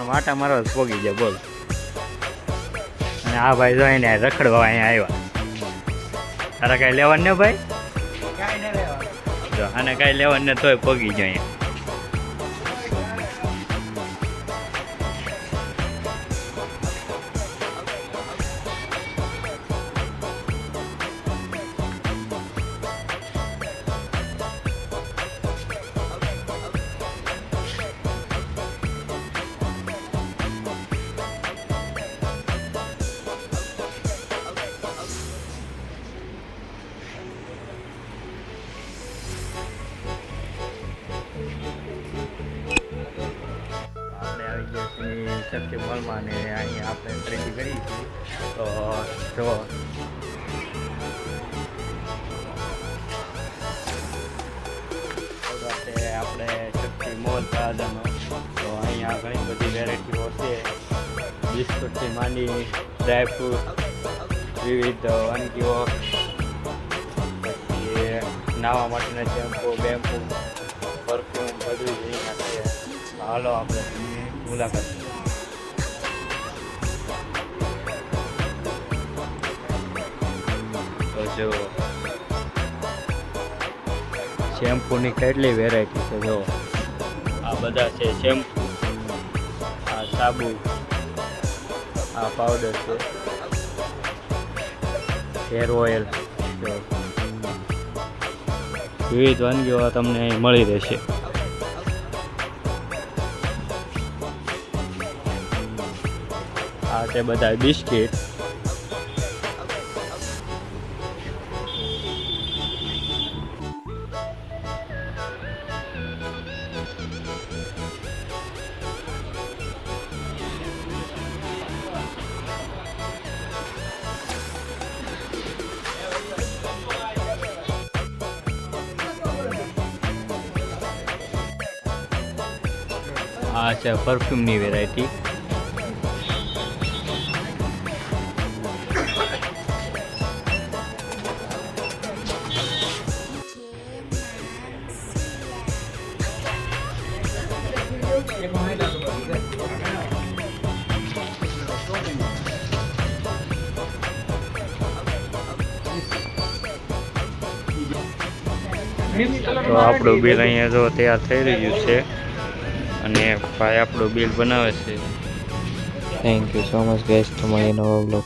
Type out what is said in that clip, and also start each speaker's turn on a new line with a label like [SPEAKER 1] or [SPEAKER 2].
[SPEAKER 1] વાટા મારો પોગી જાય બોલ. અને આ ભાઈ જોઈને રખડવા અહીંયા આવ્યા. તારા કાંઈ લેવાનું ને ભાઈ? જો આને કાંઈ લેવાનું ને તોય પોગી જાય અહીંયા. શક્તિ મોલમાં ને અહીંયા આપણે ખરીદી કરી છે. તો જો આપણે શક્તિ મોલ પ્લાઝાનો. તો અહીંયા ઘણી બધી વેરાયટીઓ છે. બિસ્કુટથી માંડી ડ્રાયફ્રૂટ, વિવિધ વાનગીઓ, પછી નાહવા માટેના શેમ્પુ, બેમ્પુ, પરફ્યુમ બધું જ અહીંયા છે. હાલો આપણે મુલાકાત. તો જો શેમ્પૂની કેટલી વેરાયટી છે. જો આ બધા છે શેમ્પુ, આ સાબુ, આ પાવડર છે, હેર ઓઇલ. જો વિવિધ વાનગીઓ તમને અહીં મળી રહેશે. આ છે બધા બિસ્કિટ. આ છે પરફ્યુમની વેરાયટી. તો આપણું બિલ અહીંયા જો તૈયાર થઈ રહ્યું છે અને ભાઈ આપણું બિલ બનાવે છે.
[SPEAKER 2] Thank you so much guys. તમારી નવા બ્લોગ